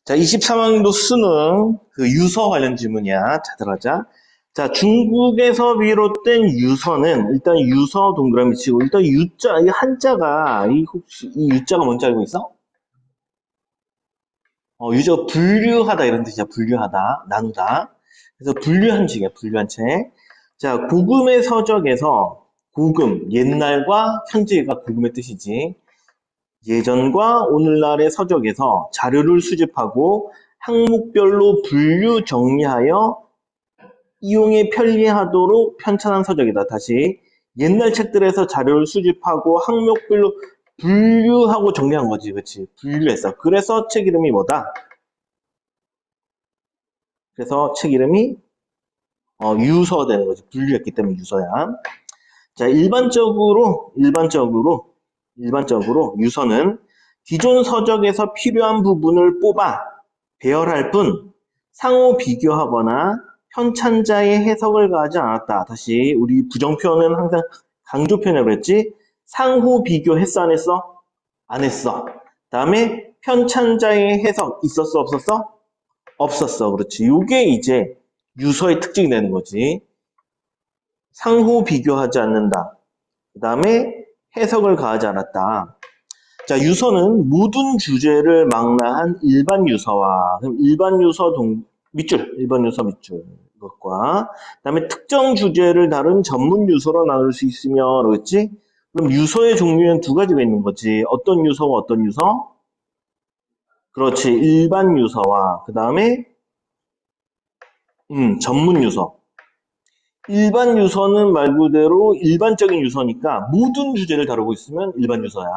자, 23학년도 수능 그 유서 관련 질문이야. 자, 들어가자. 자, 중국에서 비롯된 유서는 일단 유서 동그라미 치고 일단 유자, 이 한자가 이 혹시 이 유자가 뭔지 알고 있어? 유저 분류하다 이런 뜻이야. 분류하다, 나누다. 그래서 분류한 책이야. 분류한 책. 자, 고금의 서적에서 고금, 옛날과 현재가 고금의 뜻이지. 예전과 오늘날의 서적에서 자료를 수집하고 항목별로 분류 정리하여 이용에 편리하도록 편찬한 서적이다. 다시 옛날 책들에서 자료를 수집하고 항목별로 분류하고 정리한 거지. 그치? 분류했어. 그래서 책 이름이 뭐다? 그래서 책 이름이 유서 되는 거지. 분류했기 때문에 유서야. 자, 일반적으로 유서는 기존 서적에서 필요한 부분을 뽑아 배열할 뿐 상호 비교하거나 편찬자의 해석을 가하지 않았다. 다시 우리 부정표현은 항상 강조표현이라고 그랬지? 상호 비교했어 안 했어? 안 했어. 다음에 편찬자의 해석 있었어 없었어? 없었어. 그렇지. 이게 이제 유서의 특징이 되는 거지. 상호 비교하지 않는다. 그 다음에 해석을 가하지 않았다. 자, 유서는 모든 주제를 망라한 일반 유서와 그럼 일반 유서 밑줄 이것과 그다음에 특정 주제를 다룬 전문 유서로 나눌 수 있으며 그렇지? 그럼 유서의 종류는 두 가지가 있는 거지. 어떤 유서와 어떤 유서? 그렇지. 일반 유서와 그다음에 전문 유서. 일반 유서는 말 그대로 일반적인 유서니까 모든 주제를 다루고 있으면 일반 유서야.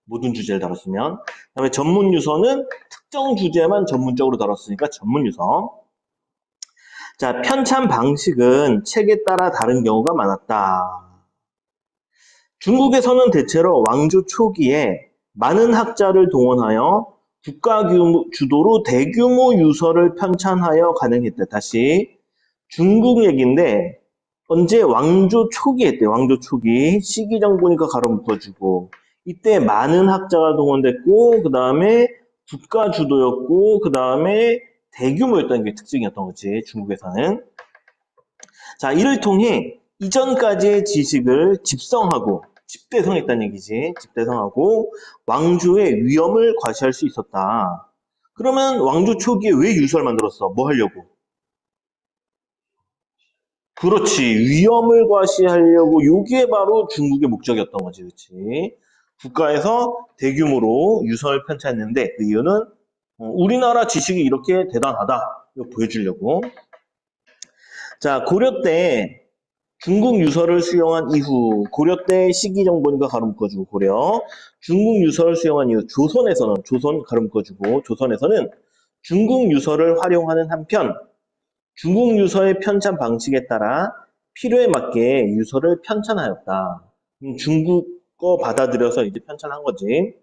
모든 주제를 다뤘으면. 그다음에 전문 유서는 특정 주제만 전문적으로 다뤘으니까 전문 유서. 자, 편찬 방식은 책에 따라 다른 경우가 많았다. 중국에서는 대체로 왕조 초기에 많은 학자를 동원하여 국가 주도로 대규모 유서를 편찬하여 가능했다. 다시 중국 얘기인데 언제 왕조 초기에 때 왕조 초기 시기정 보니까 가로 묶어주고 이때 많은 학자가 동원됐고 그 다음에 국가 주도였고 그 다음에 대규모였던 게 특징이었던 거지 중국에서는. 자, 이를 통해 이전까지의 지식을 집성하고 집대성했다는 얘기지. 집대성하고 왕조의 위엄을 과시할 수 있었다. 그러면 왕조 초기에 왜 유서를 만들었어? 뭐 하려고? 그렇지. 위험을 과시하려고 요게 바로 중국의 목적이었던 거지. 그렇지. 국가에서 대규모로 유서를 편찬했는데 그 이유는 우리나라 지식이 이렇게 대단하다. 이거 보여주려고. 자, 고려 때 중국 유서를 수용한 이후 고려 때 시기정보니까 가로 묶어주고 고려 중국 유서를 수용한 이후 조선 가로 묶어주고 조선에서는 중국 유서를 활용하는 한편 중국 유서의 편찬 방식에 따라 필요에 맞게 유서를 편찬하였다. 중국 거 받아들여서 이제 편찬한 거지.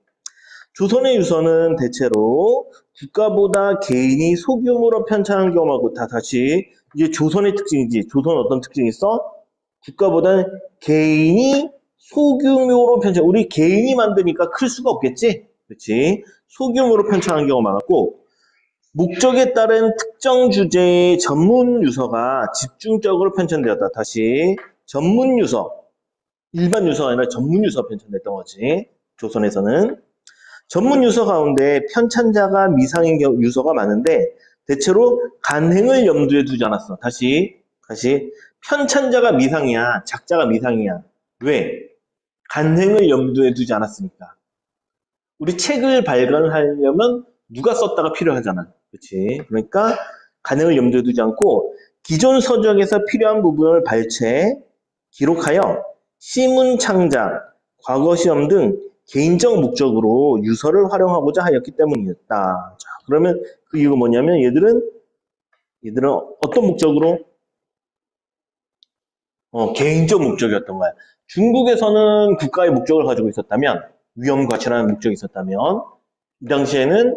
조선의 유서는 대체로 국가보다 개인이 소규모로 편찬한 경우하고 다시 이제 조선의 특징이지. 조선 어떤 특징이 있어? 국가보다는 개인이 소규모로 편찬. 우리 개인이 만드니까 클 수가 없겠지. 그렇지? 소규모로 편찬한 경우가 많았고 목적에 따른 특정 주제의 전문 유서가 집중적으로 편찬되었다. 다시 전문 유서, 일반 유서가 아니라 전문 유서 편찬됐던 거지. 조선에서는. 전문 유서 가운데 편찬자가 미상인 유서가 많은데 대체로 간행을 염두에 두지 않았어. 다시 편찬자가 미상이야. 작자가 미상이야. 왜? 간행을 염두에 두지 않았으니까. 우리 책을 발간하려면 누가 썼다가 필요하잖아. 그렇지? 그러니까 간행을 염두에 두지 않고 기존 서적에서 필요한 부분을 발췌, 기록하여 시문 창작, 과거 시험 등 개인적 목적으로 유서를 활용하고자 하였기 때문이었다. 자, 그러면 그 이유가 뭐냐면 얘들은 어떤 목적으로? 개인적 목적이었던 거야. 중국에서는 국가의 목적을 가지고 있었다면 위험 과시라는 목적이 있었다면 이 당시에는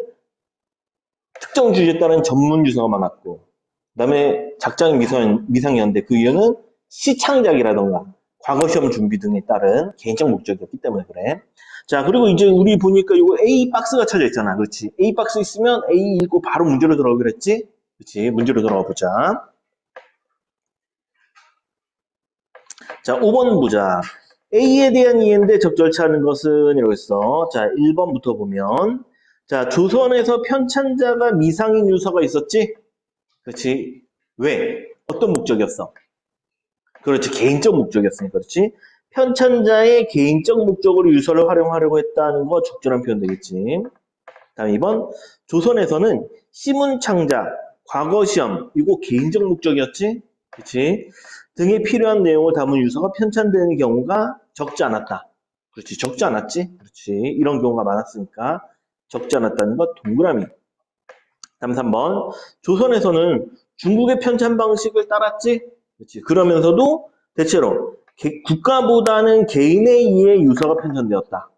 특정 주제에 따른 전문 유서가 많았고 그다음에 작자는 미상이었는데 그 이유는 시창작이라던가 과거 시험 준비 등에 따른 개인적 목적이었기 때문에 그래. 자, 그리고 이제 우리 보니까 이거 A 박스가 쳐져 있잖아. 그렇지. A 박스 있으면 A 읽고 바로 문제로 들어가기로 했지? 그렇지. 문제로 들어가 보자. 자, 5번 보자. A에 대한 이해인데 적절치 않은 것은 이러고 있어. 자, 1번부터 보면. 자, 조선에서 편찬자가 미상인 유서가 있었지? 그렇지. 왜? 어떤 목적이었어? 그렇지. 개인적 목적이었으니까. 그렇지. 편찬자의 개인적 목적으로 유서를 활용하려고 했다는 거 적절한 표현 되겠지. 다음 2번. 조선에서는 시문창자, 과거시험, 이거 개인적 목적이었지? 그렇지. 등에 필요한 내용을 담은 유서가 편찬되는 경우가 적지 않았다. 그렇지. 적지 않았지? 그렇지. 이런 경우가 많았으니까 적지 않았다는 것 동그라미. 다음 3번. 조선에서는 중국의 편찬 방식을 따랐지? 그렇지. 그러면서도 대체로 국가보다는 개인에 의해 유서가 편찬되었다.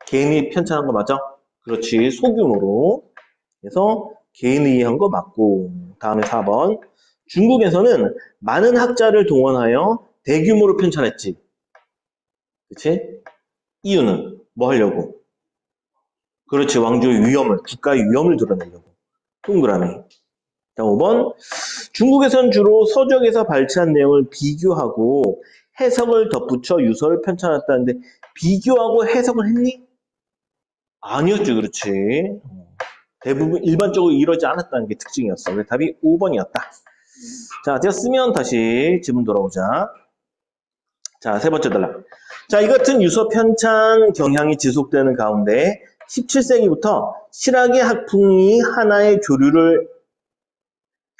개인이 편찬한 거 맞아? 그렇지. 소규모로. 그래서 개인에 의한 거 맞고. 다음에 4번. 중국에서는 많은 학자를 동원하여 대규모로 편찬했지. 그치? 이유는 뭐 하려고? 그렇지. 왕조의 위엄을, 국가의 위엄을 드러내려고. 동그라미. 다음 5번. 중국에선 주로 서적에서 발췌한 내용을 비교하고 해석을 덧붙여 유서를 편찬했다는데 비교하고 해석을 했니? 아니었지. 그렇지. 대부분 일반적으로 이러지 않았다는 게 특징이었어. 그래서 답이 5번이었다. 자, 되었으면 다시 지문 돌아오자. 자, 세 번째 단락. 자, 이 같은 유서 편찬 경향이 지속되는 가운데 17세기부터 실학의 학풍이 하나의 조류를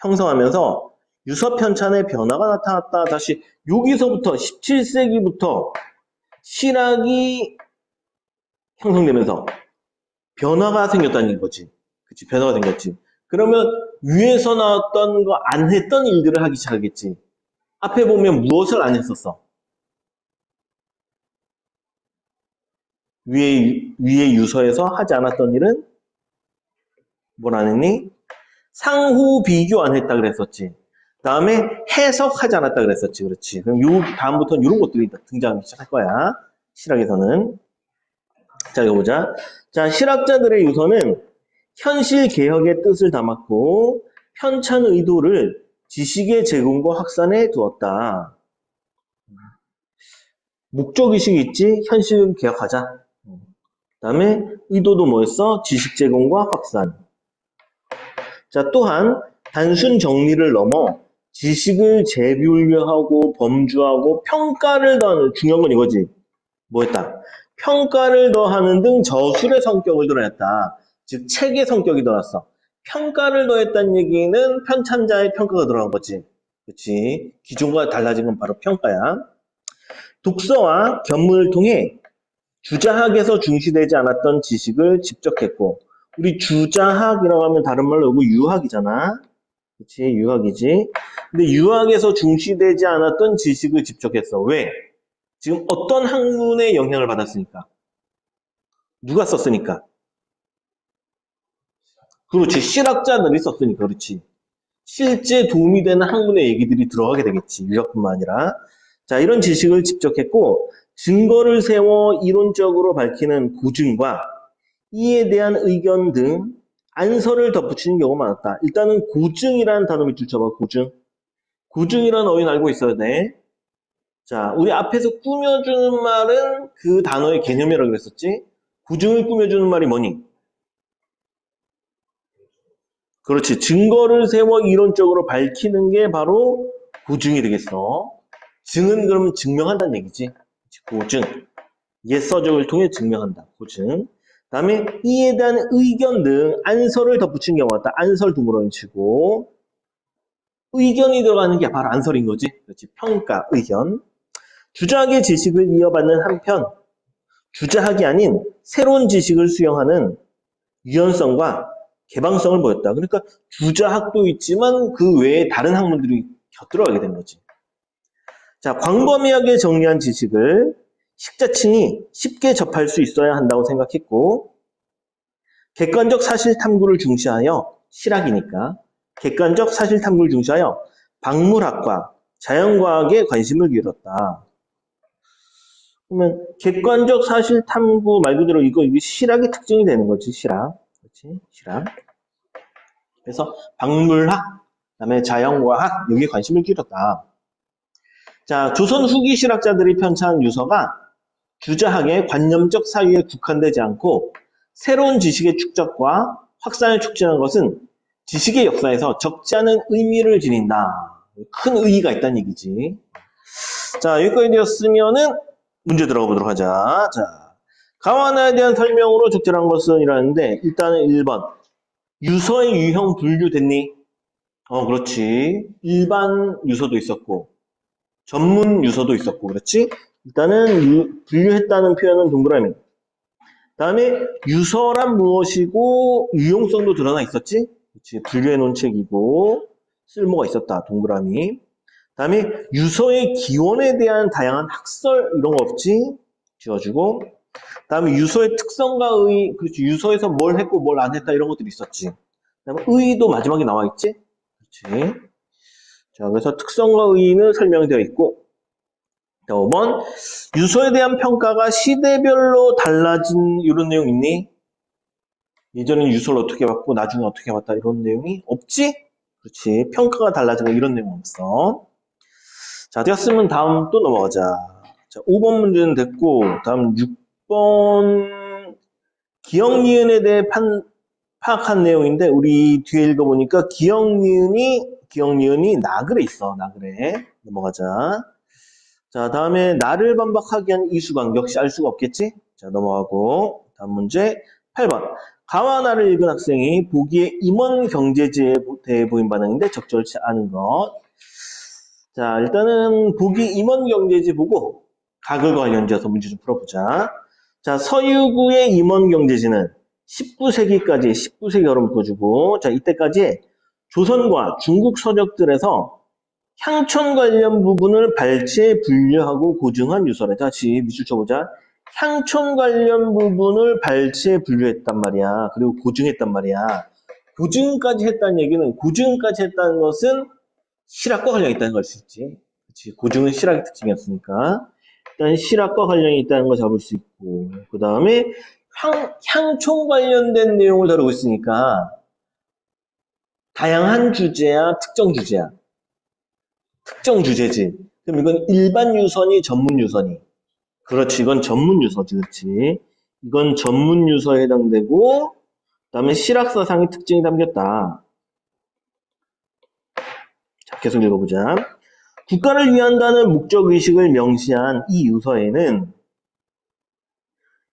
형성하면서 유서 편찬의 변화가 나타났다. 다시 여기서부터 17세기부터 실학이 형성되면서 변화가 생겼다는 거지. 그치, 변화가 생겼지. 그러면 위에서 나왔던 거 안 했던 일들을 하기 시작하겠지. 앞에 보면 무엇을 안 했었어? 위에 유서에서 하지 않았던 일은 뭘 안 했니? 상호 비교 안 했다 그랬었지. 다음에 해석하지 않았다 그랬었지. 그렇지. 그럼 요 다음부터는 이런 것들이 등장하기 시작할 거야. 실학에서는. 자, 이거 보자. 자, 실학자들의 유서는 현실 개혁의 뜻을 담았고 편찬 의도를 지식의 제공과 확산에 두었다. 목적의식이 있지? 현실 개혁하자. 다음에 의도도 뭐였어? 지식 제공과 확산. 자, 또한 단순 정리를 넘어 지식을 재분류하고 범주하고 평가를 더하는, 중요한 건 이거지. 뭐였다? 평가를 더하는 등 저술의 성격을 드러냈다. 즉 책의 성격이 들어왔어. 평가를 더했다는 얘기는 편찬자의 평가가 들어간 거지. 그렇지? 기존과 달라진 건 바로 평가야. 독서와 견문을 통해 주자학에서 중시되지 않았던 지식을 집적했고, 우리 주자학이라고 하면 다른 말로 이거 유학이잖아. 그치? 유학이지. 근데 유학에서 중시되지 않았던 지식을 집적했어. 왜? 지금 어떤 학문의 영향을 받았으니까. 누가 썼으니까. 그렇지. 실학자들이 썼으니까. 그렇지. 실제 도움이 되는 학문의 얘기들이 들어가게 되겠지. 유학뿐만 아니라. 자, 이런 지식을 집적했고 증거를 세워 이론적으로 밝히는 고증과 이에 대한 의견 등 안서를 덧붙이는 경우가 많았다. 일단은 고증이라는 단어 밑줄 쳐봐. 고증. 고증이라는 어휘는 알고 있어야 돼. 자, 우리 앞에서 꾸며주는 말은 그 단어의 개념이라고 그랬었지. 고증을 꾸며주는 말이 뭐니? 그렇지. 증거를 세워 이론적으로 밝히는 게 바로 고증이 되겠어. 증은 그러면 증명한다는 얘기지. 고증. 옛 서적을 통해 증명한다. 고증. 다음에 이에 대한 의견 등 안설을 덧붙인 경우가 있다. 안설 두무러니 치고 의견이 들어가는 게 바로 안설인 거지. 그렇지. 평가, 의견. 주자학의 지식을 이어받는 한편 주자학이 아닌 새로운 지식을 수용하는 유연성과 개방성을 보였다. 그러니까 주자학도 있지만 그 외에 다른 학문들이 곁들어가게 된 거지. 자, 광범위하게 정리한 지식을 식자층이 쉽게 접할 수 있어야 한다고 생각했고 객관적 사실 탐구를 중시하여 실학이니까 객관적 사실 탐구를 중시하여 박물학과 자연과학에 관심을 기울였다. 그러면 객관적 사실 탐구 말 그대로 이게 실학의 특징이 되는 거지, 실학. 그렇지? 실학. 그래서 박물학, 그다음에 자연과학 여기에 관심을 기울였다. 자, 조선 후기 실학자들이 편찬한 유서가 주자학의 관념적 사유에 국한되지 않고 새로운 지식의 축적과 확산을 촉진한 것은 지식의 역사에서 적지 않은 의미를 지닌다. 큰 의의가 있다는 얘기지. 자, 여기까지 되었으면은 문제 들어가 보도록 하자. 자, 가와나에 대한 설명으로 적절한 것은 이라는데 일단은 1번. 유서의 유형 분류됐니? 그렇지. 일반 유서도 있었고 전문 유서도 있었고 그렇지? 일단은 분류했다는 표현은 동그라미. 다음에 유서란 무엇이고 유용성도 드러나 있었지? 그렇지. 분류해 놓은 책이고 쓸모가 있었다. 동그라미. 다음에 유서의 기원에 대한 다양한 학설 이런 거 없지? 지어주고. 다음에 유서의 특성과 의의, 그렇지. 유서에서 뭘 했고 뭘 안 했다 이런 것들이 있었지. 그다음에 의의도 마지막에 나와 있지? 그렇지. 자, 그래서 특성과 의의는 설명이 되어 있고. 자, 5번. 유서에 대한 평가가 시대별로 달라진 이런 내용 있니? 예전에는 유서를 어떻게 봤고 나중에 어떻게 봤다 이런 내용이 없지? 그렇지. 평가가 달라진 거 이런 내용 없어. 자, 되었으면 다음 또 넘어가자. 자, 5번 문제는 됐고 다음 6번 기억니은에 대해 파악한 내용인데 우리 뒤에 읽어보니까 기억니은이 나글에 있어. 나글에. 넘어가자. 자, 다음에 나를 반박하게 한 이수광 역시 알 수가 없겠지? 자, 넘어가고 다음 문제 8번. 가와 나를 읽은 학생이 보기에 임원 경제지에 대해 보인 반응인데 적절치 않은 것. 자, 일단은 보기 임원 경제지 보고 가글과 관련지어서 문제 좀 풀어보자. 자, 서유구의 임원 경제지는 19세기까지 19세기 여름부터 주고 자, 이때까지 조선과 중국 서적들에서 향촌 관련 부분을 발췌, 분류하고 고증한 유서래. 다시 밑줄 쳐보자. 향촌 관련 부분을 발췌, 분류했단 말이야. 그리고 고증했단 말이야. 고증까지 했다는 얘기는 고증까지 했다는 것은 실학과 관련이 있다는 걸 수 있지. 그렇지. 고증은 실학의 특징이었으니까. 일단 실학과 관련이 있다는 걸 잡을 수 있고. 그 다음에 향촌 관련된 내용을 다루고 있으니까 다양한 주제야, 특정 주제야. 특정 주제지. 그럼 이건 일반 유선이 전문 유선이. 그렇지. 이건 전문 유서지. 그렇지. 이건 전문 유서에 해당되고 그다음에 실학사상의 특징이 담겼다. 자, 계속 읽어보자. 국가를 위한다는 목적의식을 명시한 이 유서에는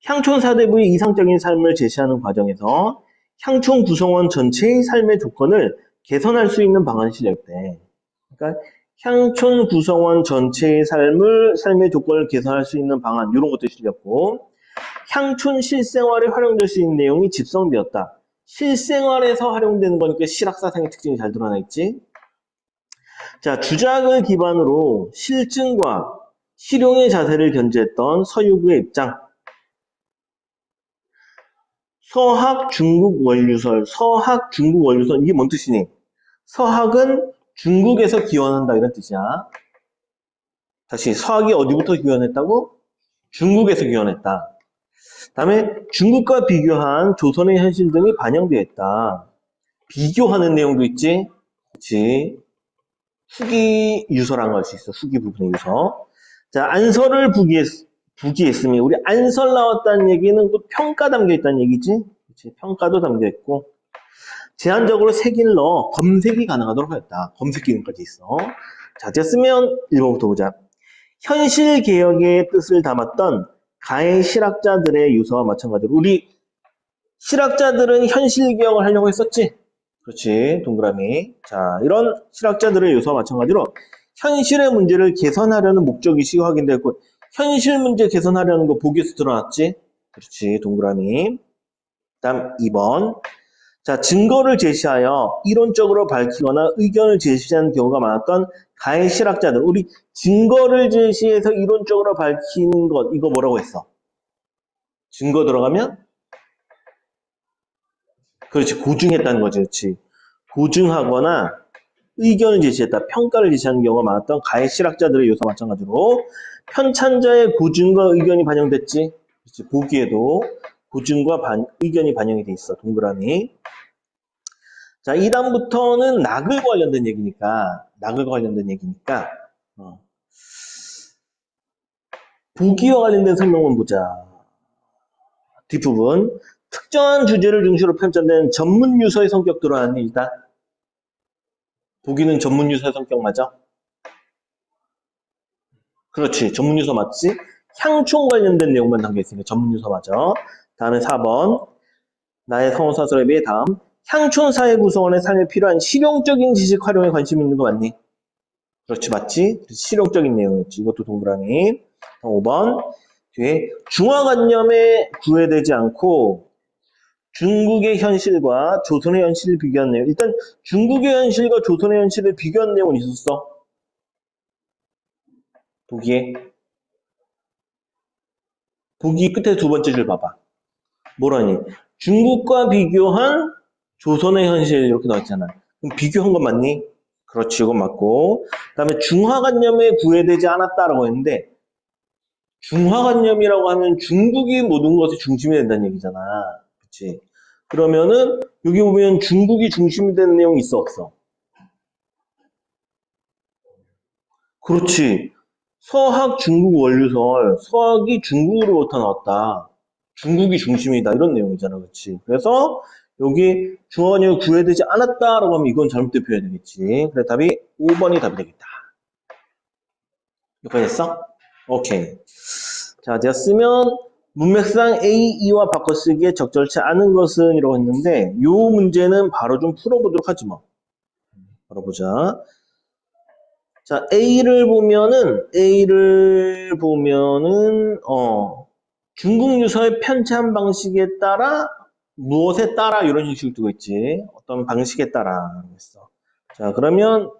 향촌 사대부의 이상적인 삶을 제시하는 과정에서 향촌 구성원 전체의 삶의 조건을 개선할 수 있는 방안이 실렸대. 그러니까 향촌 구성원 전체의 삶의 조건을 개선할 수 있는 방안, 이런 것도 실렸고, 향촌 실생활에 활용될 수 있는 내용이 집성되었다. 실생활에서 활용되는 거니까 실학사상의 특징이 잘 드러나 있지. 자, 주작을 기반으로 실증과 실용의 자세를 견지했던 서유구의 입장. 서학 중국 원류설, 이게 뭔 뜻이니? 서학은 중국에서 기원한다 이런 뜻이야. 다시 서학이 어디부터 기원했다고? 중국에서 기원했다. 다음에 중국과 비교한 조선의 현실 등이 반영되어 있다. 비교하는 내용도 있지? 그렇지. 후기 유서라는 걸 할 수 있어. 후기 부분의 유서. 자, 안설을 부기했으니 우리 안설 나왔다는 얘기는 그 평가 담겨 있다는 얘기지? 그렇지. 평가도 담겨 있고. 제한적으로 색을 넣어 검색이 가능하도록 하였다. 검색 기능까지 있어. 자, 됐으면 1번부터 보자. 현실 개혁의 뜻을 담았던 가해 실학자들의 유서와 마찬가지로 우리 실학자들은 현실 개혁을 하려고 했었지? 그렇지. 동그라미. 자, 이런 실학자들의 유서와 마찬가지로 현실의 문제를 개선하려는 목적의식이 확인되었고 현실 문제 개선하려는 거 보기에서 드러났지? 그렇지. 동그라미. 다음 2번. 자, 증거를 제시하여 이론적으로 밝히거나 의견을 제시하는 경우가 많았던 가해 실학자들. 우리 증거를 제시해서 이론적으로 밝히는 것, 이거 뭐라고 했어? 증거 들어가면? 그렇지, 고증했다는 거지, 그렇지. 고증하거나 의견을 제시했다. 평가를 제시하는 경우가 많았던 가해 실학자들의 요소와 마찬가지로 편찬자의 고증과 의견이 반영됐지. 그렇지. 보기에도 고증과 의견이 반영이 돼 있어. 동그라미. 자, 이 다음부터는 낙을 관련된 얘기니까, 보기와 관련된 설명만 보자. 뒷부분. 특정한 주제를 중심으로 편찬된 전문 유서의 성격 들어왔니, 일단? 보기는 전문 유서의 성격 맞아? 그렇지. 전문 유서 맞지? 향촌 관련된 내용만 담겨있으니까 전문 유서 맞아. 다음에 4번. 나의 성서설에 비해 다음. 향촌 사회 구성원의 삶에 필요한 실용적인 지식 활용에 관심 있는 거 맞니? 그렇지, 맞지? 실용적인 내용이었지. 이것도 동그라미. 5번. 뒤에 중화관념에 구애되지 않고 중국의 현실과 조선의 현실을 비교한 내용. 일단 중국의 현실과 조선의 현실을 비교한 내용은 있었어. 보기 끝에 두 번째 줄 봐봐. 뭐라니? 중국과 비교한 조선의 현실 이렇게 나왔잖아. 그럼 비교한 건 맞니? 그렇지, 이건 맞고. 그 다음에 중화관념에 구애되지 않았다라고 했는데 중화관념이라고 하면 중국이 모든 것의 중심이 된다는 얘기잖아. 그렇지? 그러면은 여기 보면 중국이 중심이 되는 내용이 있어, 없어? 그렇지. 서학 중국 원류설, 서학이 중국으로부터 나왔다. 중국이 중심이다. 이런 내용이잖아. 그렇지? 그래서 여기 중화관념이 구애되지 않았다라고 하면 이건 잘못된 표현이 되겠지. 그래 답이 5번이 답이 되겠다. 여기까지 했어? 오케이. 자, 되었으면 문맥상 A, E와 바꿔쓰기에 적절치 않은 것은 이라고 했는데 이 문제는 바로 좀 풀어보도록 하지 뭐. 바로 보자. 자, A를 보면은 중국 유서의 편찬 방식에 따라 무엇에 따라 이런 식으로 두고 있지. 어떤 방식에 따라 했어. 자, 그러면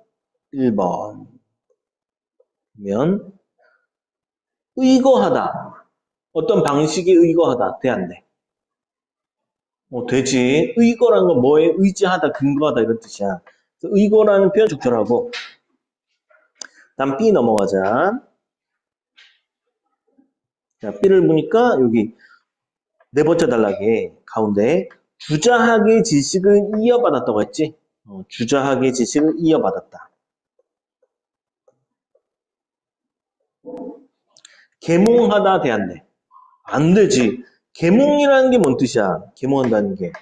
1번 면 의거하다. 어떤 방식이 의거하다. 돼, 안 돼? 되지. 의거라는 건 뭐에 의지하다, 근거하다 이런 뜻이야. 그래서 의거라는 표현 적절하고. 다음 B 넘어가자. 자, B를 보니까 여기 네 번째 단락에 가운데 주자학의 지식을 이어받았다고 했지. 주자학의 지식을 이어받았다. 계몽하다 돼, 안 돼? 안 되지. 계몽이라는 게 뭔 뜻이야? 계몽한다는 게.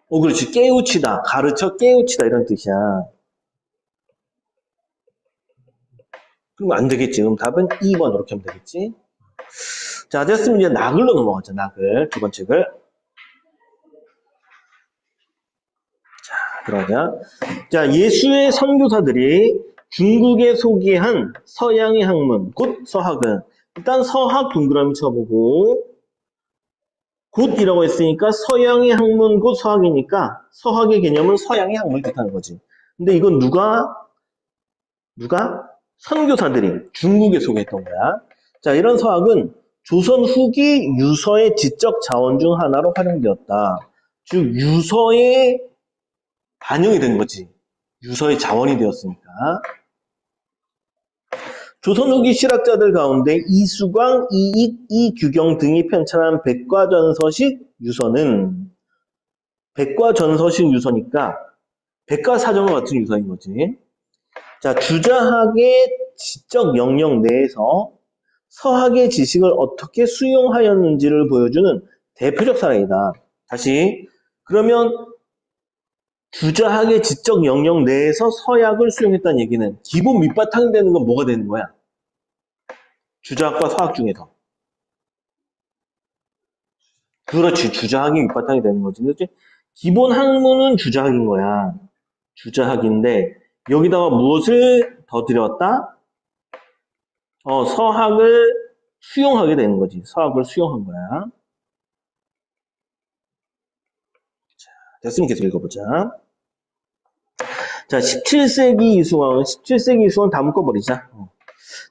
그렇지. 깨우치다. 가르쳐 깨우치다 이런 뜻이야. 그럼 안 되겠지. 그럼 답은 2번 이렇게 하면 되겠지. 자, 됐으면 이제 나글로 넘어가자. 나글. 두 번째 글. 자, 들어가자. 자, 예수의 선교사들이 중국에 소개한 서양의 학문, 곧 서학은 일단 서학 동그라미 쳐보고 곧이라고 했으니까 서양의 학문 곧 서학이니까 서학의 개념은 서양의 학문을 뜻하는 거지. 근데 이건 누가 선교사들이 중국에 소개했던 거야. 자, 이런 서학은 조선 후기 유서의 지적 자원 중 하나로 활용되었다. 즉 유서에 반영이 된 거지. 유서의 자원이 되었으니까. 조선 후기 실학자들 가운데 이수광, 이익, 이규경 등이 편찬한 백과전서식 유서는 백과전서식 유서니까 백과사전과 같은 유서인 거지. 자, 주자학의 지적 영역 내에서 서학의 지식을 어떻게 수용하였는지를 보여주는 대표적 사례이다. 다시, 그러면 주자학의 지적 영역 내에서 서학을 수용했다는 얘기는 기본 밑바탕이 되는 건 뭐가 되는 거야? 주자학과 서학 중에서. 그렇지, 주자학이 밑바탕이 되는 거지. 그렇지? 기본 학문은 주자학인 거야. 주자학인데 여기다가 무엇을 더 들여왔다? 서학을 수용하게 되는 거지. 서학을 수용한 거야. 자, 됐으면 계속 읽어보자. 자, 17세기 이승왕은 다 묶어버리자.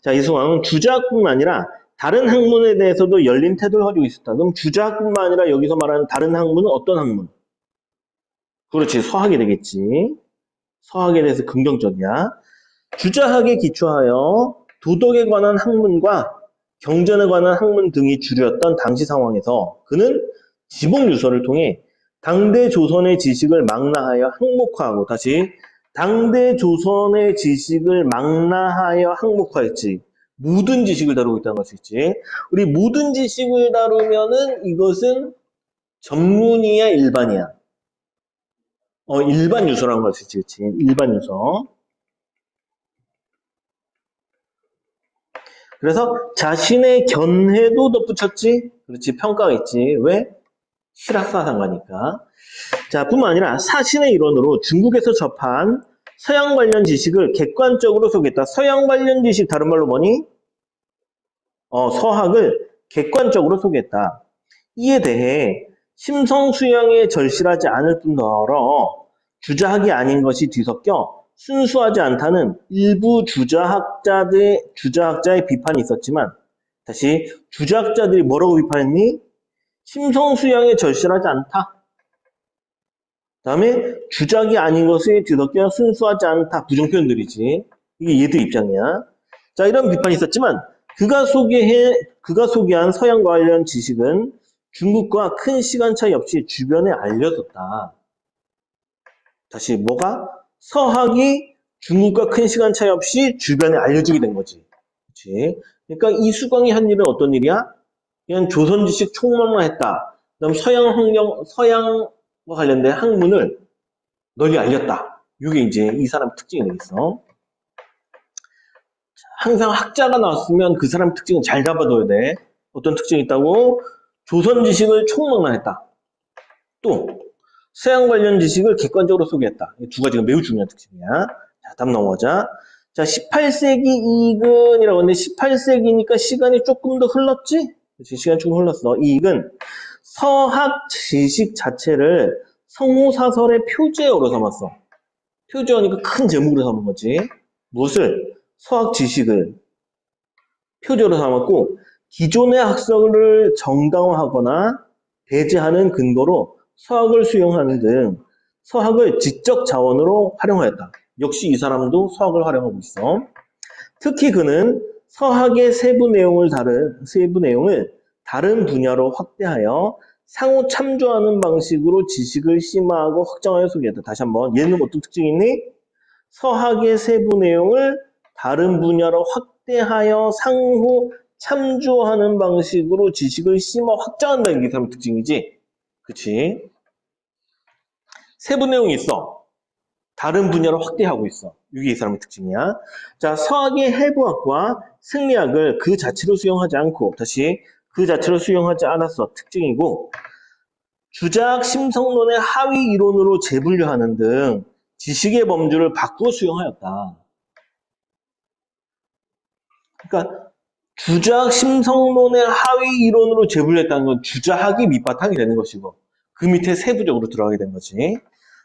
자, 이승왕은 주자학뿐만 아니라 다른 학문에 대해서도 열린 태도를 가지고 있었다. 그럼 주자학뿐만 아니라 여기서 말하는 다른 학문은 어떤 학문? 그렇지. 서학이 되겠지. 서학에 대해서 긍정적이야. 주자학에 기초하여 도덕에 관한 학문과 경전에 관한 학문 등이 주류였던 당시 상황에서 그는 지복유서를 통해 당대 조선의 지식을 망라하여 항목화하고 다시 당대 조선의 지식을 망라하여 항목화했지. 모든 지식을 다루고 있다는 것이 있지. 우리 모든 지식을 다루면은 이것은 전문이야, 일반이야? 일반 유서라는 걸 수 있지, 그치? 일반 유서. 그래서 자신의 견해도 덧붙였지. 그렇지, 평가가 있지. 왜? 실학사상가니까. 자, 뿐만 아니라 사신의 일원으로 중국에서 접한 서양 관련 지식을 객관적으로 소개했다. 서양 관련 지식 다른 말로 뭐니? 서학을 객관적으로 소개했다. 이에 대해 심성수양에 절실하지 않을 뿐더러 주자학이 아닌 것이 뒤섞여 순수하지 않다는 일부 주자학자의 비판이 있었지만 다시 주자학자들이 뭐라고 비판했니? 심성수양에 절실하지 않다. 다음에 주작이 아닌 것에 뒤섞여 순수하지 않다. 부정표현들이지. 이게 얘들 입장이야. 자, 이런 비판이 있었지만 그가 소개한 서양 관련 지식은 중국과 큰 시간 차이 없이 주변에 알려졌다. 다시 뭐가? 서학이 중국과 큰 시간 차이 없이 주변에 알려지게 된 거지. 그치? 그러니까 이수광이 한 일은 어떤 일이야? 그냥 조선 지식 총망만 했다. 그다음 서양과 관련된 학문을 널리 알렸다. 이게 이제 이 사람 특징이 되겠어. 항상 학자가 나왔으면 그 사람 특징은 잘 잡아둬야 돼. 어떤 특징이 있다고? 조선 지식을 총망만 했다. 또 서양 관련 지식을 객관적으로 소개했다. 이 두 가지가 매우 중요한 특징이야. 자, 다음 넘어가자. 자, 18세기 이익은이라고 하는데 18세기니까 시간이 조금 더 흘렀지? 그렇지, 시간이 조금 흘렀어. 이익은 서학 지식 자체를 성호사설의 표제어로 삼았어. 표제어니까 큰 제목으로 삼은 거지. 무엇을? 서학 지식을 표제어로 삼았고 기존의 학설을 정당화하거나 배제하는 근거로 서학을 수용하는 등 서학을 지적 자원으로 활용하였다. 역시 이 사람도 서학을 활용하고 있어. 특히 그는 서학의 세부 내용을 다른 분야로 확대하여 상호 참조하는 방식으로 지식을 심화하고 확장하여 소개했다. 다시 한번 얘는 어떤 특징이 있니? 서학의 세부 내용을 다른 분야로 확대하여 상호 참조하는 방식으로 지식을 심화 확장한다는 게 이 사람 특징이지. 그치? 세부 내용이 있어. 다른 분야로 확대하고 있어. 이게 이 사람의 특징이야. 자, 서학의 해부학과 생리학을 그 자체로 수용하지 않고 다시 그 자체로 수용하지 않았어. 특징이고 주자학 심성론의 하위 이론으로 재분류하는 등 지식의 범주를 바꾸어 수용하였다. 그러니까 주자학 심성론의 하위 이론으로 재분류했다는 건 주자학이 밑바탕이 되는 것이고 그 밑에 세부적으로 들어가게 된 거지.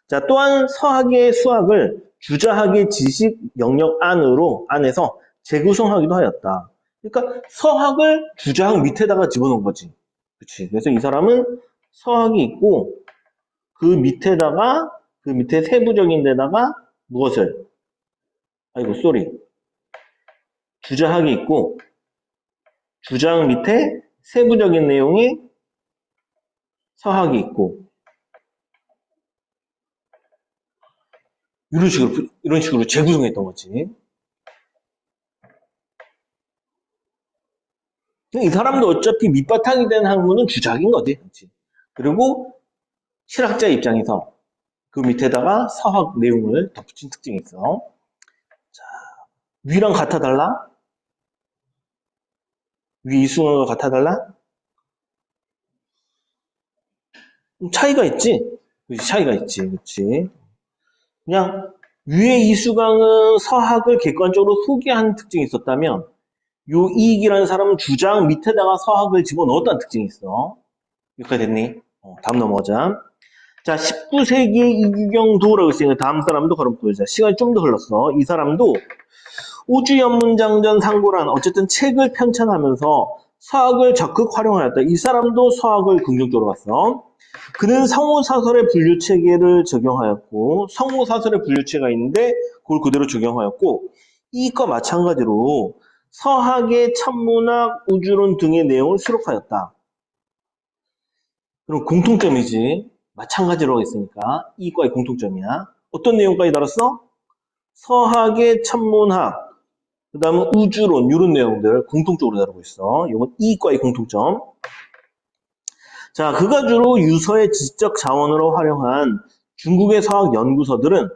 자, 또한 서학의 수학을 주자학의 지식 영역 안에서 재구성하기도 하였다. 그러니까 서학을 주자학 밑에다가 집어넣은 거지. 그렇지. 그래서 이 사람은 서학이 있고 그 밑에 세부적인 데다가 무엇을? 주자학이 있고 주자학 밑에 세부적인 내용이 서학이 있고 이런 식으로 재구성했던 거지. 이 사람도 어차피 밑바탕이 된 학문은 주자학인 거지. 그렇지? 그리고 실학자 입장에서 그 밑에다가 서학 내용을 덧붙인 특징이 있어. 자, 위랑 같아 달라? 위 이수능과 같아 달라? 차이가 있지? 차이가 있지. 그렇지? 그냥 위의 이수강은 서학을 객관적으로 소개하는 특징이 있었다면 요 이익이라는 사람은 주장 밑에다가 서학을 집어넣었다는 특징이 있어. 여기까지 됐니? 다음 넘어가자. 자, 19세기의 이규경도라고 했으니까 다음 사람도 걸음 보자. 시간이 좀 더 흘렀어. 이 사람도 우주연문장전 상고란 어쨌든 책을 편찬하면서 서학을 적극 활용하였다. 이 사람도 서학을 긍정적으로 봤어. 그는 성우사설의 분류체계를 적용하였고, 성우사설의 분류체가 있는데 그걸 그대로 적용하였고, 이과 마찬가지로 서학의 천문학, 우주론 등의 내용을 수록하였다. 그럼 공통점이지. 마찬가지로 했으니까 이과의 공통점이야. 어떤 내용까지 다뤘어? 서학의 천문학, 그 다음에 우주론 이런 내용들 공통적으로 다루고 있어. 이건 이과의 공통점. 자, 그가 주로 유서의 지적 자원으로 활용한 중국의 서학 연구서들은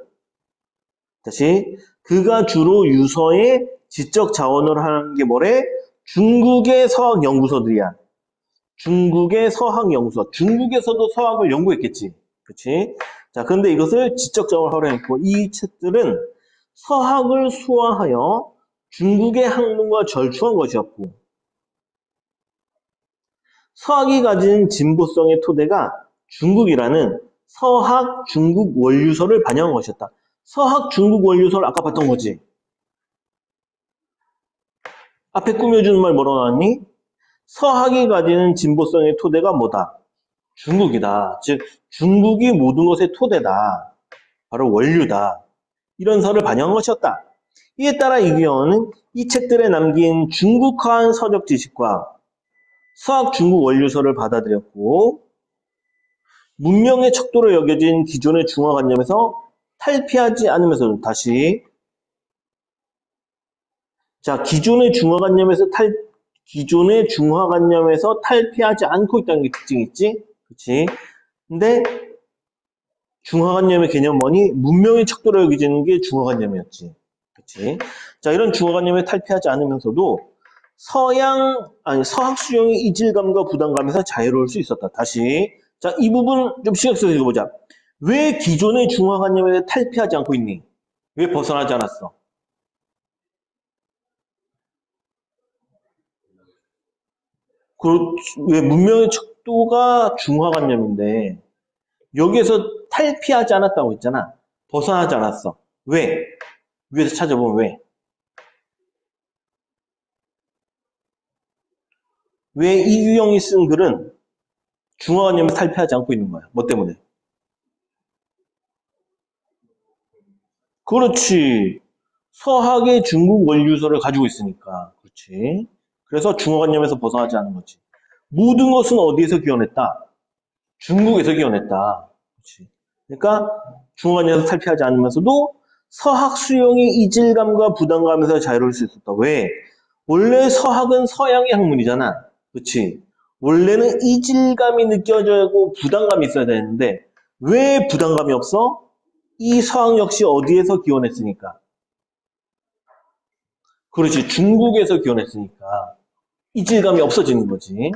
다시 그가 주로 유서의 지적 자원으로 하는 게 뭐래? 중국의 서학 연구서들이야. 중국의 서학 연구서. 중국에서도 서학을 연구했겠지. 그치? 자, 근데 이것을 지적 자원으로 활용했고 이 책들은 서학을 수화하여 중국의 학문과 절충한 것이었고 서학이 가진 진보성의 토대가 중국이라는 서학 중국 원류서를 반영한 것이었다. 서학 중국 원류서를 아까 봤던 거지. 앞에 꾸며주는 말 뭐라고 나왔니? 서학이 가지는 진보성의 토대가 뭐다? 중국이다. 즉 중국이 모든 것의 토대다. 바로 원류다. 이런 설을 반영한 것이었다. 이에 따라 이규영은 이 책들에 남긴 중국화한 서적 지식과 서학 중국 원류서를 받아들였고 문명의 척도로 여겨진 기존의 중화관념에서 탈피하지 않으면서도 다시 자 기존의 중화관념에서 탈피하지 않고 있다는 게 특징이 있지, 그렇지? 근데 중화관념의 개념 뭐니? 문명의 척도로 여겨지는 게 중화관념이었지, 그렇지? 자 이런 중화관념에 탈피하지 않으면서도 서학 수용의 이질감과 부담감에서 자유로울 수 있었다. 다시 자 이 부분 좀 신경 써서 읽어보자. 왜 기존의 중화관념에 탈피하지 않고 있니? 왜 벗어나지 않았어? 왜 문명의 척도가 중화관념인데 여기에서 탈피하지 않았다고 했잖아. 벗어나지 않았어. 왜? 위에서 찾아보면 왜? 왜 이규영이 쓴 글은 중화관념에서 탈피하지 않고 있는 거야? 뭐 때문에? 그렇지. 서학의 중국 원류서를 가지고 있으니까. 그렇지. 그래서 중화관념에서 벗어나지 않은 거지. 모든 것은 어디에서 기원했다? 중국에서 기원했다. 그렇지. 그러니까 중화관념에서 탈피하지 않으면서도 서학 수용의 이질감과 부담감에서 자유로울 수 있었다. 왜? 원래 서학은 서양의 학문이잖아. 그렇지. 원래는 이질감이 느껴져야 하고 부담감이 있어야 되는데 왜 부담감이 없어? 이 서학 역시 어디에서 기원했으니까. 그렇지. 중국에서 기원했으니까 이질감이 없어지는 거지.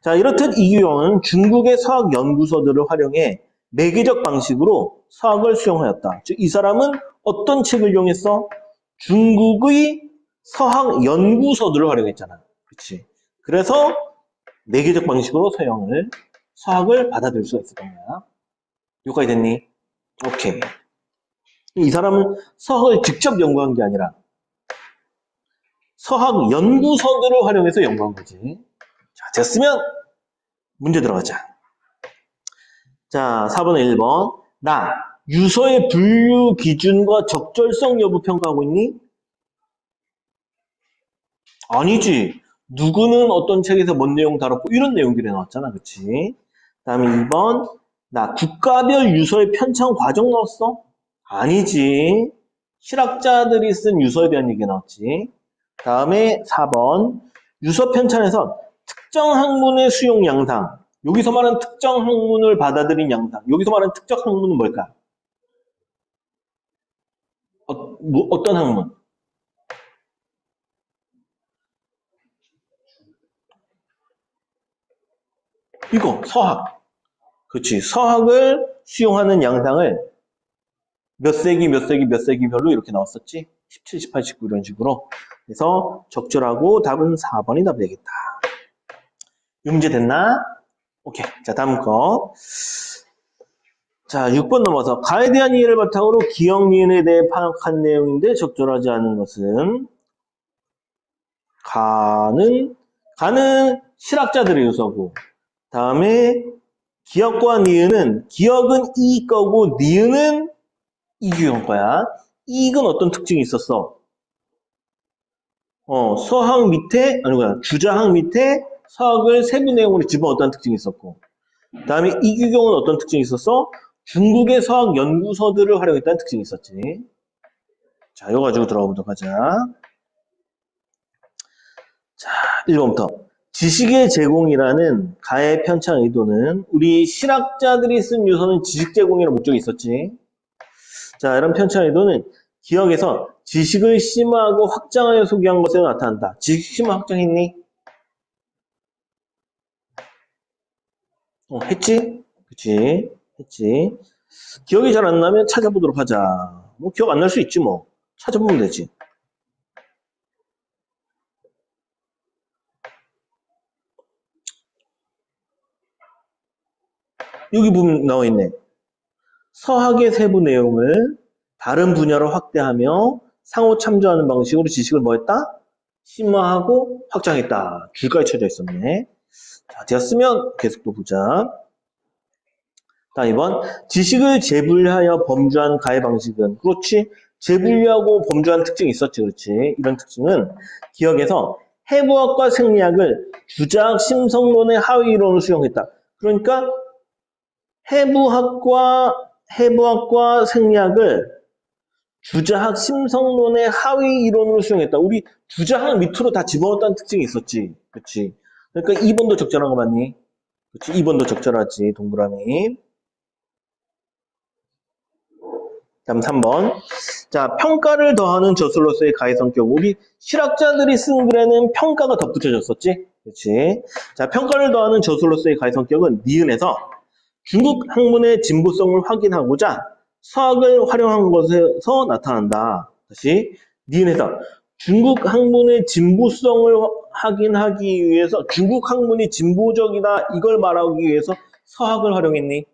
자, 이렇듯 이규영은 중국의 서학 연구서들을 활용해 매개적 방식으로 서학을 수용하였다. 즉, 이 사람은 어떤 책을 이용했어? 중국의 서학 연구서들을 활용했잖아. 그렇지. 그래서 매개적 방식으로 서학을 받아들일 수가 있었던 거야. 여기까지 됐니? 오케이. 이 사람은 서학을 직접 연구한 게 아니라 서학 연구서들을 활용해서 연구한 거지. 자, 됐으면 문제 들어가자. 자, 4번에 1번. 유서의 분류 기준과 적절성 여부 평가하고 있니? 아니지. 누구는 어떤 책에서 뭔 내용 다뤘고 이런 내용들이 나왔잖아. 그치? 다음에 2번. 국가별 유서의 편찬 과정 나왔어? 아니지. 실학자들이 쓴 유서에 대한 얘기 나왔지. 다음에 4번. 유서 편찬에서 특정 학문의 수용 양상. 여기서 말하는 특정 학문을 받아들인 양상. 여기서 말하는 특정 학문은 뭘까? 어떤 학문? 이거 서학. 그렇지. 서학을 수용하는 양상을 몇 세기 몇 세기 몇 세기별로 이렇게 나왔었지. 17, 18, 19 이런 식으로. 그래서 적절하고 답은 4번이 답이 되겠다. 이 문제 됐나? 오케이. 자, 다음 거. 자, 6번 넘어서 가에 대한 이해를 바탕으로 기억 니은에 대해 파악한 내용인데 적절하지 않은 것은 가는 가는 실학자들의 요소고, 다음에 기억과 니은은, 기억은 이 거고, 니은은 이규형 거야. 이익은 어떤 특징이 있었어? 서학 밑에, 아니 뭐야, 주자학 밑에 서학을 세부 내용으로 집어넣었다는 특징이 있었고, 그 다음에 이규경은 어떤 특징이 있었어? 중국의 서학 연구서들을 활용했다는 특징이 있었지. 자, 이거 가지고 들어가 보도록 하자. 자, 1번부터. 지식의 제공이라는 가의 편찬 의도는 우리 실학자들이 쓴 요소는 지식 제공이라는 목적이 있었지. 자, 이런 편찬 의도는 기억에서 지식을 심화하고 확장하여 소개한 것으로 나타난다. 지식 심화 확장했니? 했지? 그치? 했지? 기억이 잘 안 나면 찾아보도록 하자. 뭐 기억 안 날 수 있지 뭐. 찾아보면 되지. 여기 보면 나와 있네. 서학의 세부 내용을 다른 분야로 확대하며 상호 참조하는 방식으로 지식을 뭐 했다? 심화하고 확장했다. 줄까지 쳐져 있었네. 자, 되었으면 계속 또 보자. 다음 2번. 지식을 재분류하여 범주한 가해 방식은, 그렇지. 재분류하고 범주한 특징이 있었지. 그렇지. 이런 특징은 기억에서 해부학과 생리학을 주자학 심성론의 하위 이론으로 수용했다. 그러니까 해부학과 생리학을 주자학 심성론의 하위 이론으로 수용했다. 우리 주자학 밑으로 다 집어넣었다는 특징이 있었지. 그렇지. 그러니까 2번도 적절한 거 맞니? 그렇지. 2번도 적절하지. 동그라미. 다음 3번. 자, 평가를 더하는 저술로서의 가해 성격. 우리 실학자들이 쓴 글에는 평가가 덧붙여졌었지. 그렇지. 자, 평가를 더하는 저술로서의 가해 성격은 니은에서 중국 학문의 진보성을 확인하고자 서학을 활용한 것에서 나타난다. 다시 니은에서 중국 학문의 진보성을 확인하기 위해서 중국 학문이 진보적이다 이걸 말하기 위해서 서학을 활용했니?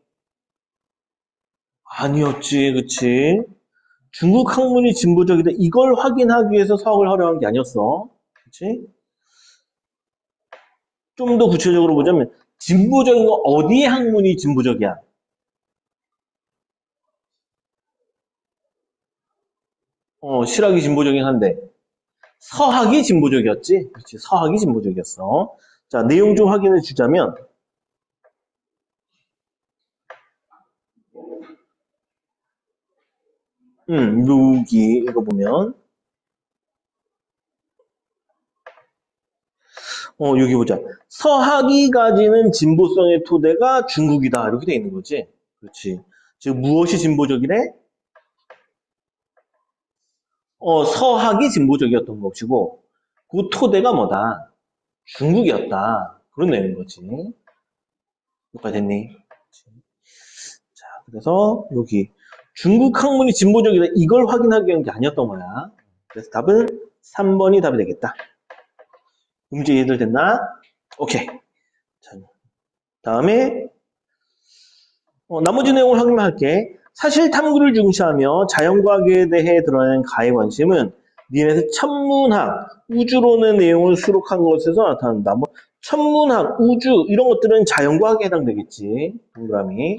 아니었지, 그치? 중국 학문이 진보적이다 이걸 확인하기 위해서 서학을 활용한 게 아니었어. 그치? 좀 더 구체적으로 보자면 진보적인 거 어디의 학문이 진보적이야? 실학이 진보적이긴 한데 서학이 진보적이었지? 그렇지, 서학이 진보적이었어. 자, 내용 좀 확인해 주자면 여기 이거 보면 여기 보자. 서학이 가지는 진보성의 토대가 중국이다 이렇게 돼 있는 거지. 그렇지. 즉 무엇이 진보적이래? 서학이 진보적이었던 것이고 그 토대가 뭐다? 중국이었다. 그런 내용인 거지. 여기까지 됐니? 자, 그래서 여기 중국 학문이 진보적이다 이걸 확인하기 위한 게 아니었던 거야. 그래서 답은 3번이 답이 되겠다. 문제 이해들 됐나? 오케이. 자, 다음에 나머지 내용을 확인할게. 사실 탐구를 중시하며 자연과학에 대해 드러낸 가의 관심은 니은에서 천문학, 우주론의 내용을 수록한 것에서 나타난다. 뭐 천문학, 우주 이런 것들은 자연과학에 해당되겠지. 동그라미.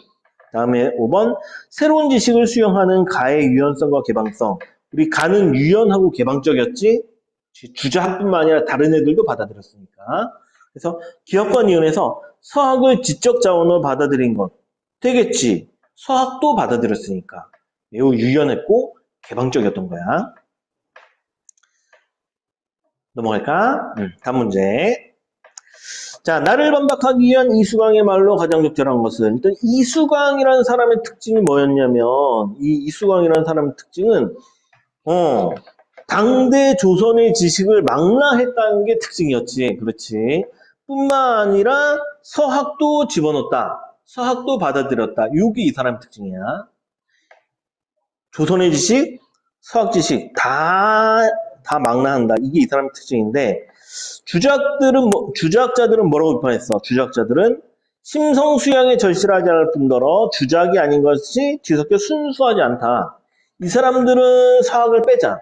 다음에 5번 새로운 지식을 수용하는 가의 유연성과 개방성. 우리 가는 유연하고 개방적이었지. 주자학뿐만 아니라 다른 애들도 받아들였으니까. 그래서 기업과 니은에서 서학을 지적 자원으로 받아들인 것 되겠지. 서학도 받아들였으니까 매우 유연했고 개방적이었던 거야. 넘어갈까? 다음 문제. 자, 나를 반박하기 위한 이수광의 말로 가장 적절한 것은 일단 이수광이라는 사람의 특징이 뭐였냐면 이 이수광이라는 사람의 특징은 당대 조선의 지식을 망라했다는 게 특징이었지. 그렇지. 뿐만 아니라 서학도 집어넣었다. 서학도 받아들였다. 이게 이 사람의 특징이야. 조선의 지식, 서학 지식 다 망라한다. 이게 이 사람의 특징인데 주작자들은 뭐라고 비판했어? 주작자들은 심성수양에 절실하지 않을 뿐더러 주작이 아닌 것이 뒤섞여 순수하지 않다. 이 사람들은 서학을 빼자.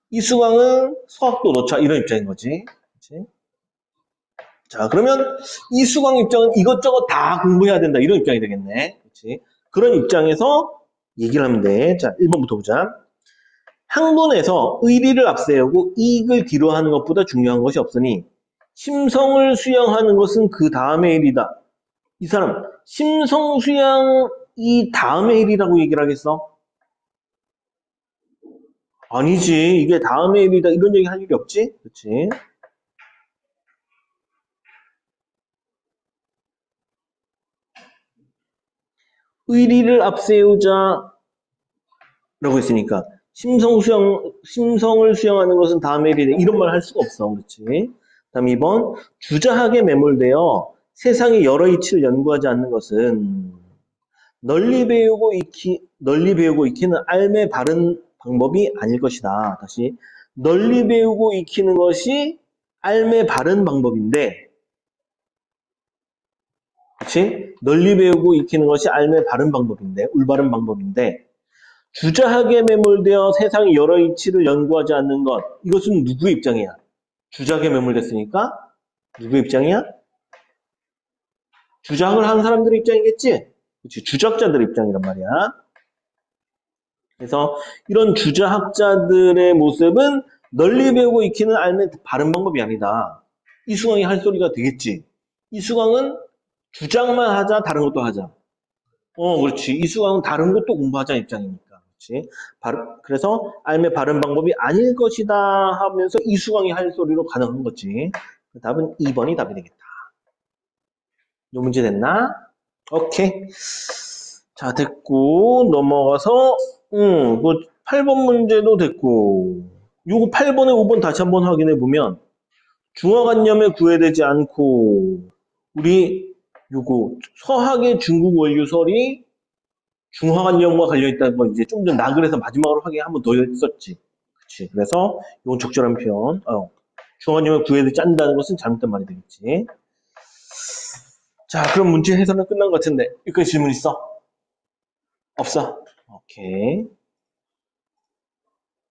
이수광은 서학도 넣자 이런 입장인 거지. 그치? 자, 그러면 이 수강 입장은 이것저것 다 공부해야 된다. 이런 입장이 되겠네. 그렇지? 그런 입장에서 얘기를 하면 돼. 자, 1번부터 보자. 학문에서 의리를 앞세우고 이익을 뒤로하는 것보다 중요한 것이 없으니 심성을 수양하는 것은 그 다음의 일이다. 이 사람 심성 수양이 다음의 일이라고 얘기를 하겠어? 아니지. 이게 다음의 일이다. 이런 얘기 할 일이 없지? 그렇지? 의리를 앞세우자 라고 했으니까 심성을 수양하는 것은 다음의 일이다. 이런 말 할 수가 없어. 그렇지? 다음 2번 주자학에 매몰되어 세상의 여러 이치를 연구하지 않는 것은 널리 배우고 익히는 삶의 바른 방법이 아닐 것이다. 다시 널리 배우고 익히는 것이 삶의 바른 방법인데, 그렇지? 널리 배우고 익히는 것이 삶의 바른 방법인데, 올바른 방법인데, 주자학에 매몰되어 세상의 여러 이치를 연구하지 않는 것, 이것은 누구의 입장이야? 주자학에 매몰됐으니까 누구의 입장이야? 주장을 하는 사람들의 입장이겠지? 그치? 주작자들의 입장이란 말이야. 그래서 이런 주자학자들의 모습은 널리 배우고 익히는 삶의 바른 방법이 아니다. 이수강이 할 소리가 되겠지. 이수강은 주장만 하자, 다른 것도 하자. 그렇지. 이수강은 다른 것도 공부하자는 입장이니까. 그렇지. 그래서 삶의 바른 방법이 아닐 것이다 하면서 이수강이 할 소리로 가능한 거지. 답은 2번이 답이 되겠다. 요 문제 됐나? 오케이. 자, 됐고, 넘어가서, 그 8번 문제도 됐고, 요거 8번에 5번 다시 한번 확인해 보면, 중화관념에 구애되지 않고, 우리 요거 서학의 중국 원류설이 중화관념과 관련있다는 거 이제 좀 전 나글에서 마지막으로 확인 한번 더 했었지. 그치. 그래서 요건 적절한 표현. 중화관념에 구애되지 않는다는 것은 잘못된 말이 되겠지. 자, 그럼 문제 해설은 끝난 것 같은데, 여기까지 질문 있어? 없어? 오케이.